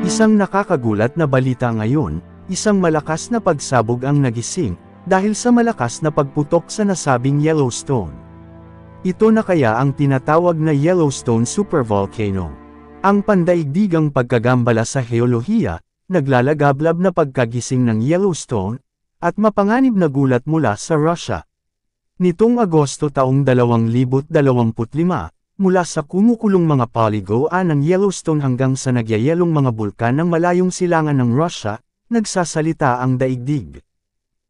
Isang nakakagulat na balita ngayon, isang malakas na pagsabog ang nagising, dahil sa malakas na pagputok sa nasabing Yellowstone. Ito na kaya ang tinatawag na Yellowstone supervolcano. Ang pandaigdigang pagkagambala sa heolohiya, naglalagablab na pagkagising ng Yellowstone, at mapanganib na gulat mula sa Russia. Nitong Agosto taong 2025, mula sa kumukulong mga poligoan ng Yellowstone hanggang sa nagyayelong mga bulkan ng malayong silangan ng Russia, nagsasalita ang daigdig.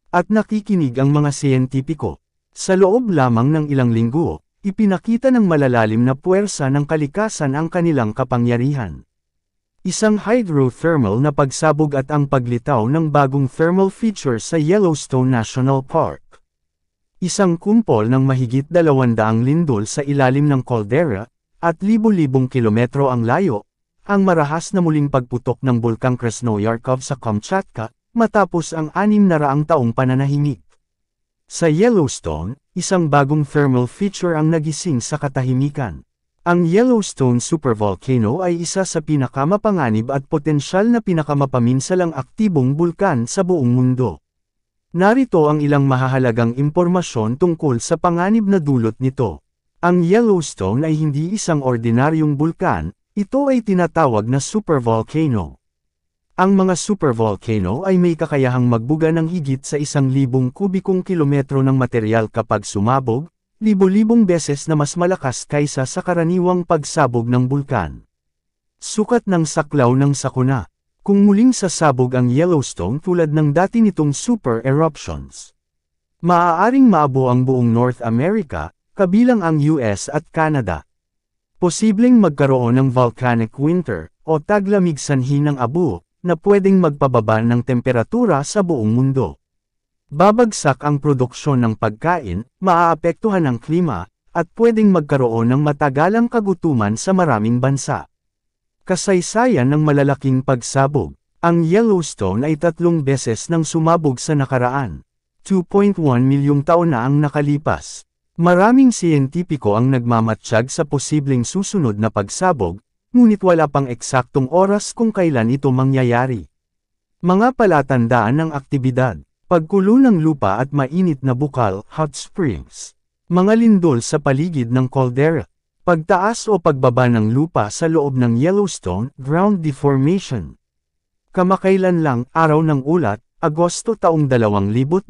At nakikinig ang mga siyentipiko. Sa loob lamang ng ilang linggo, ipinakita ng malalalim na puwersa ng kalikasan ang kanilang kapangyarihan. Isang hydrothermal na pagsabog at ang paglitaw ng bagong thermal feature sa Yellowstone National Park. Isang kumpol ng mahigit 200 lindol sa ilalim ng caldera, at libo-libong kilometro ang layo, ang marahas na muling pagputok ng bulkang Krasnoyarkov sa Kamchatka, matapos ang 600 taong pananahimik. Sa Yellowstone, isang bagong thermal feature ang nagising sa katahimikan. Ang Yellowstone supervolcano ay isa sa pinakamapanganib at potensyal na pinakamapaminsalang aktibong bulkan sa buong mundo. Narito ang ilang mahahalagang impormasyon tungkol sa panganib na dulot nito. Ang Yellowstone ay hindi isang ordinaryong bulkan, ito ay tinatawag na supervolcano. Ang mga supervolcano ay may kakayahang magbuga ng higit sa 1,000 kubikong kilometro ng material kapag sumabog, libo-libong beses na mas malakas kaysa sa karaniwang pagsabog ng bulkan. Sukat ng saklaw ng sakuna. Kung muling sasabog ang Yellowstone tulad ng dati nitong super eruptions, maaaring maabo ang buong North America, kabilang ang US at Canada. Posibleng magkaroon ng volcanic winter, o taglamig sanhi ng abo, na pwedeng magpababa ng temperatura sa buong mundo. Babagsak ang produksyon ng pagkain, maaapektuhan ang klima, at pwedeng magkaroon ng matagalang kagutuman sa maraming bansa. Kasaysayan ng malalaking pagsabog. Ang Yellowstone ay 3 beses nang sumabog sa nakaraan. 2.1 milyong taon na ang nakalipas. Maraming siyentipiko ang nagmamatsyag sa posibleng susunod na pagsabog, ngunit wala pang eksaktong oras kung kailan ito mangyayari. Mga palatandaan ng aktibidad. Pagkulo ng lupa at mainit na bukal, hot springs. Mga lindol sa paligid ng caldera. Pagtaas o pagbaba ng lupa sa loob ng Yellowstone, ground deformation. Kamakailan lang, araw ng ulat, Agosto taong 2025,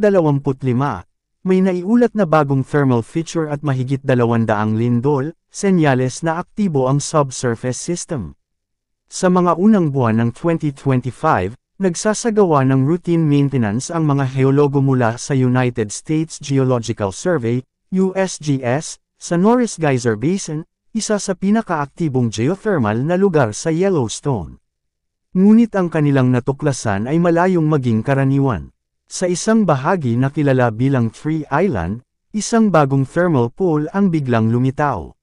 may naiulat na bagong thermal feature at mahigit 200 lindol, senyales na aktibo ang subsurface system. Sa mga unang buwan ng 2025, nagsasagawa ng routine maintenance ang mga heologo mula sa United States Geological Survey, USGS, sa Norris Geyser Basin, isa sa pinakaaktibong geothermal na lugar sa Yellowstone. Ngunit ang kanilang natuklasan ay malayong maging karaniwan. Sa isang bahagi na kilala bilang Tree Island, isang bagong thermal pool ang biglang lumitaw.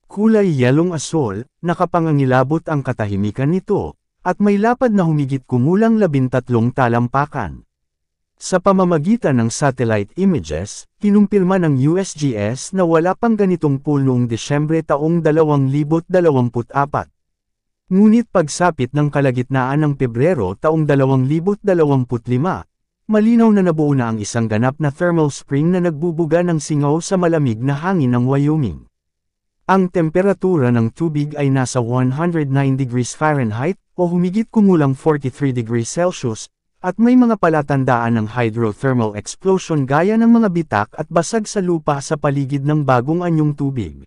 Kulay yelong asol, nakapangangilabot ang katahimikan nito, at may lapad na humigit kumulang 13 talampakan. Sa pamamagitan ng satellite images, kinumpirma ng USGS na wala pang ganitong pool noong Desyembre taong 2024. Ngunit pagsapit ng kalagitnaan ng Pebrero taong 2025, malinaw na nabuo na ang isang ganap na thermal spring na nagbubuga ng singaw sa malamig na hangin ng Wyoming. Ang temperatura ng tubig ay nasa 109 degrees Fahrenheit o humigit kumulang 43 degrees Celsius, at may mga palatandaan ng hydrothermal explosion gaya ng mga bitak at basag sa lupa sa paligid ng bagong anyong tubig.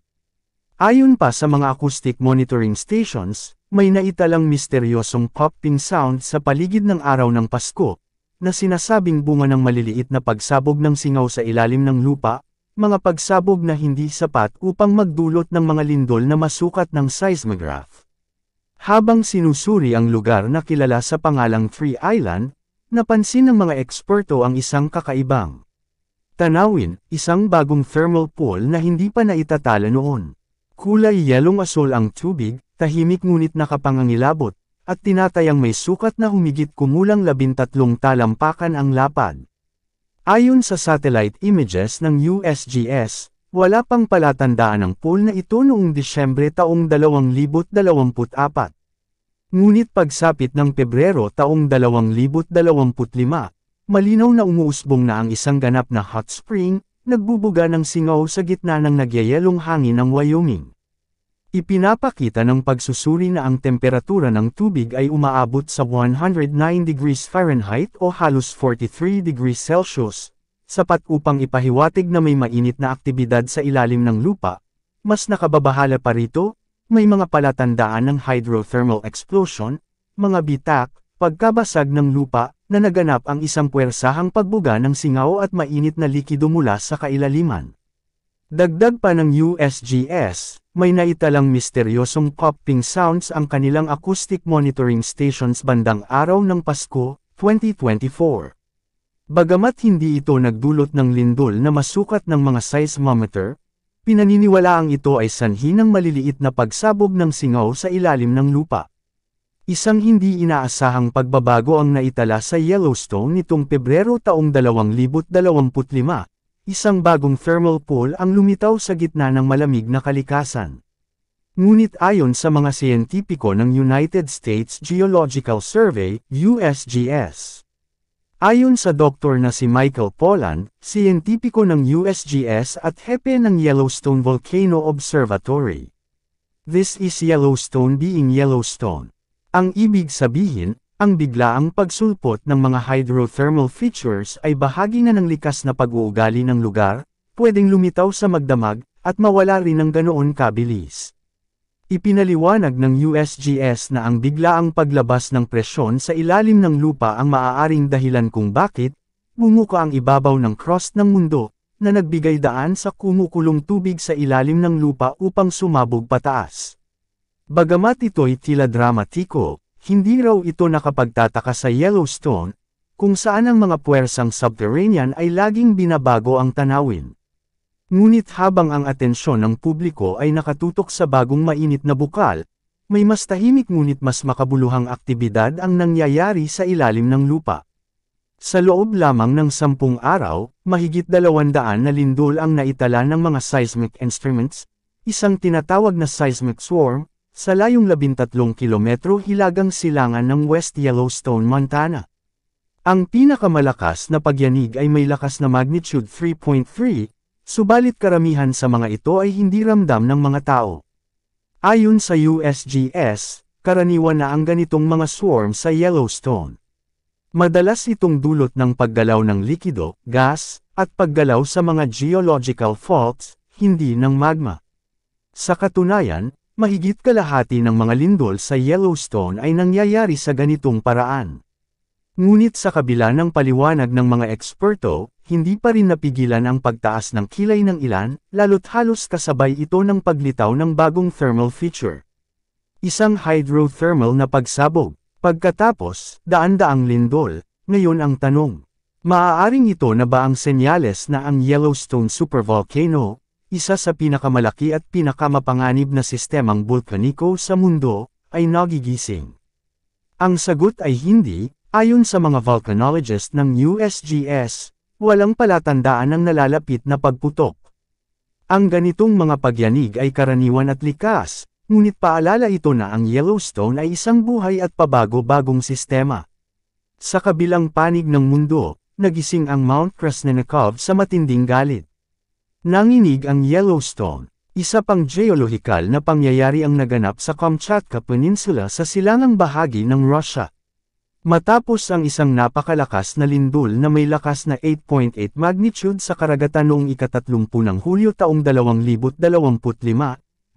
Ayon pa sa mga acoustic monitoring stations, may naitalang misteryosong popping sound sa paligid ng araw ng Pasko, na sinasabing bunga ng maliliit na pagsabog ng singaw sa ilalim ng lupa, mga pagsabog na hindi sapat upang magdulot ng mga lindol na masukat ng seismograph. Habang sinusuri ang lugar na kilala sa pangalang Tree Island, napansin ng mga eksperto ang isang kakaibang tanawin, isang bagong thermal pool na hindi pa naitatala noon. Kulay yelong asol ang tubig, tahimik ngunit nakapangangilabot, at tinatayang may sukat na humigit kumulang 13 talampakan ang lapad. Ayon sa satellite images ng USGS, wala pang palatandaan ng pool na ito noong Disyembre taong 2024. Ngunit pagsapit ng Pebrero taong 2025, malinaw na umuusbong na ang isang ganap na hot spring, nagbubuga ng singaw sa gitna ng nagyayelong hangin ng Wyoming. Ipinapakita ng pagsusuri na ang temperatura ng tubig ay umaabot sa 109 degrees Fahrenheit o halos 43 degrees Celsius, sapat upang ipahiwatig na may mainit na aktibidad sa ilalim ng lupa. Mas nakababahala pa rito, may mga palatandaan ng hydrothermal explosion, mga bitak, pagkabasag ng lupa, na naganap ang isang puwersahang pagbuga ng singaw at mainit na likido mula sa kailaliman. Dagdag pa ng USGS, may naitalang misteryosong popping sounds ang kanilang acoustic monitoring stations bandang araw ng Pasko, 2024. Bagamat hindi ito nagdulot ng lindol na masukat ng mga seismometer, pinaniniwalaang ito ay sanhi ng maliliit na pagsabog ng singaw sa ilalim ng lupa. Isang hindi inaasahang pagbabago ang naitala sa Yellowstone nitong Pebrero taong 2025. Isang bagong thermal pole ang lumitaw sa gitna ng malamig na kalikasan. Ngunit ayon sa mga siyentipiko ng United States Geological Survey, USGS. Ayon sa doktor na si Michael Pollan, siyentipiko ng USGS at hepe ng Yellowstone Volcano Observatory. This is Yellowstone being Yellowstone. Ang ibig sabihin, ang biglaang pagsulpot ng mga hydrothermal features ay bahagi na ng likas na pag-uugali ng lugar, pwedeng lumitaw sa magdamag, at mawala rin ng ganoon kabilis. Ipinaliwanag ng USGS na ang biglaang paglabas ng presyon sa ilalim ng lupa ang maaaring dahilan kung bakit bumuka ang ibabaw ng crust ng mundo, na nagbigay daan sa kumukulong tubig sa ilalim ng lupa upang sumabog pataas. Bagamat ito'y tila dramatiko, hindi raw ito nakapagtataka sa Yellowstone, kung saan ang mga puwersang subterranean ay laging binabago ang tanawin. Ngunit habang ang atensyon ng publiko ay nakatutok sa bagong mainit na bukal, may mas tahimik ngunit mas makabuluhang aktibidad ang nangyayari sa ilalim ng lupa. Sa loob lamang ng 10 araw, mahigit 200 na lindol ang naitala ng mga seismic instruments, isang tinatawag na seismic swarm, sa layong 13 kilometro hilagang silangan ng West Yellowstone, Montana. Ang pinakamalakas na pagyanig ay may lakas na magnitude 3.3, subalit karamihan sa mga ito ay hindi ramdam ng mga tao. Ayon sa USGS, karaniwan na ang ganitong mga swarm sa Yellowstone. Madalas itong dulot ng paggalaw ng likido, gas, at paggalaw sa mga geological faults, hindi ng magma. Sa katunayan, mahigit kalahati ng mga lindol sa Yellowstone ay nangyayari sa ganitong paraan. Ngunit sa kabila ng paliwanag ng mga eksperto, hindi pa rin napigilan ang pagtaas ng kilay ng ilan, lalo't halos kasabay ito ng paglitaw ng bagong thermal feature. Isang hydrothermal na pagsabog. Pagkatapos, daan-daang lindol, ngayon ang tanong. Maaaring ito na ba ang senyales na ang Yellowstone supervolcano, isa sa pinakamalaki at pinakamapanganib na sistemang bulkaniko sa mundo, ay nagigising? Ang sagot ay hindi, ayon sa mga volcanologist ng USGS, walang palatandaan ng nalalapit na pagputok. Ang ganitong mga pagyanig ay karaniwan at likas, ngunit paalala ito na ang Yellowstone ay isang buhay at pabago-bagong sistema. Sa kabilang panig ng mundo, nagising ang Mount Krasnenikov sa matinding galit. Nanginig ang Yellowstone, isa pang geolohikal na pangyayari ang naganap sa Kamchatka Peninsula sa silangang bahagi ng Russia. Matapos ang isang napakalakas na lindol na may lakas na 8.8 magnitude sa karagatan noong ika-30 ng Hulyo taong 2025,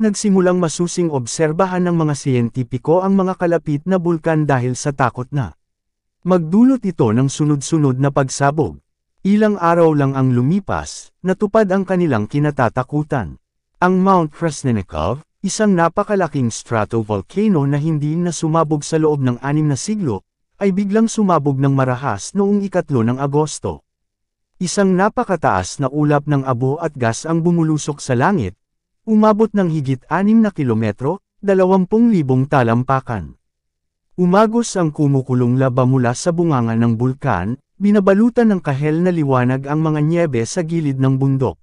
nagsimulang masusing obserbahan ng mga siyentipiko ang mga kalapit na bulkan dahil sa takot na magdulot ito ng sunod-sunod na pagsabog. Ilang araw lang ang lumipas, natupad ang kanilang kinatatakutan. Ang Mount Krasnenikov, isang napakalaking stratovolcano na hindi na sumabog sa loob ng 6 na siglo, ay biglang sumabog ng marahas noong ika-3 ng Agosto. Isang napakataas na ulap ng abo at gas ang bumulusok sa langit, umabot ng higit 6 na kilometro, 20,000 talampakan. Umagos ang kumukulong laba mula sa bunganga ng bulkan, binabalutan ng kahel na liwanag ang mga nyebe sa gilid ng bundok.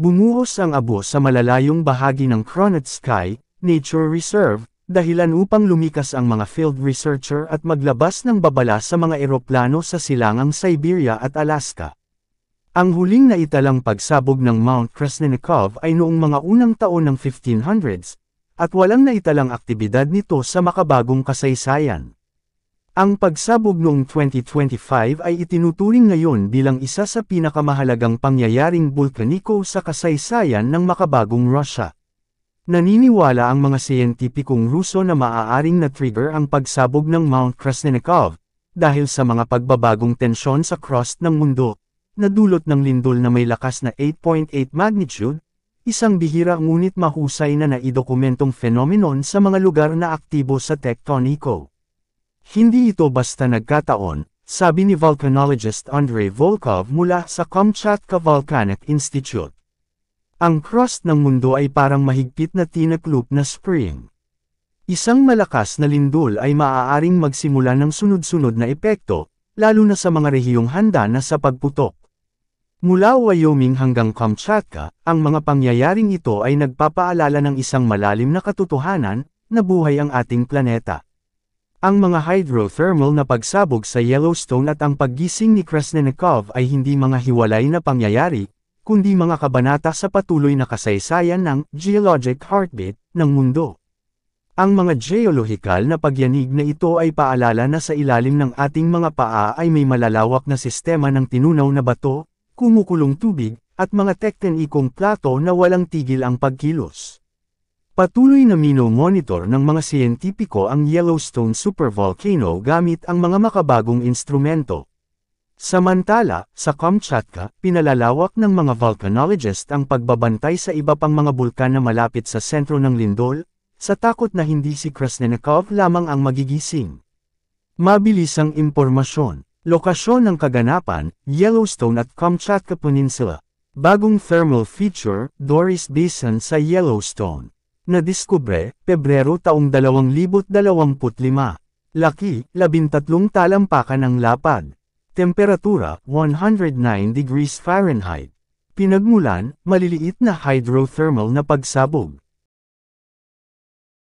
Bumuhos ang abo sa malalayong bahagi ng Kronetskaya Nature Reserve, dahilan upang lumikas ang mga field researcher at maglabas ng babala sa mga eroplano sa silangang Siberia at Alaska. Ang huling naitalang pagsabog ng Mount Kresnenikov ay noong mga unang taon ng 1500s, at walang naitalang aktibidad nito sa makabagong kasaysayan. Ang pagsabog noong 2025 ay itinuturing ngayon bilang isa sa pinakamahalagang pangyayaring bulkaniko sa kasaysayan ng makabagong Russia. Naniniwala ang mga siyentipikong Ruso na maaaring na-trigger ang pagsabog ng Mount Kresnenikov dahil sa mga pagbabagong tensyon sa crust ng mundo, na dulot ng lindol na may lakas na 8.8 magnitude, isang bihira ngunit mahusay na naidokumentong phenomenon sa mga lugar na aktibo sa tektoniko. Hindi ito basta nagkataon, sabi ni volcanologist Andrei Volkov mula sa Kamchatka Volcanic Institute. Ang crust ng mundo ay parang mahigpit na tinap loop na spring. Isang malakas na lindol ay maaaring magsimula ng sunod-sunod na epekto, lalo na sa mga rehiyong handa na sa pagputok. Mula Wyoming hanggang Kamchatka, ang mga pangyayaring ito ay nagpapaalala ng isang malalim na katotohanan, na buhay ang ating planeta. Ang mga hydrothermal na pagsabog sa Yellowstone at ang paggising ni Kresnenikov ay hindi mga hiwalay na pangyayari, kundi mga kabanata sa patuloy na kasaysayan ng geologic heartbeat ng mundo. Ang mga geolohikal na pagyanig na ito ay paalala na sa ilalim ng ating mga paa ay may malalawak na sistema ng tinunaw na bato, kumukulong tubig, at mga tektonikong plato na walang tigil ang pagkilos. Patuloy na mino-monitor ng mga siyentipiko ang Yellowstone supervolcano gamit ang mga makabagong instrumento. Samantala, sa Kamchatka, pinalalawak ng mga volcanologist ang pagbabantay sa iba pang mga bulkan na malapit sa sentro ng lindol, sa takot na hindi si Kresnenikov lamang ang magigising. Mabilisang impormasyon. Lokasyon ng kaganapan, Yellowstone at Kamchatka Peninsula. Bagong thermal feature, Doris Basin sa Yellowstone. Nadiskubre, Pebrero taong 2025. Laki, 13 talampakan ang lapad. Temperatura, 109 degrees Fahrenheit. Pinagmulan, maliliit na hydrothermal na pagsabog.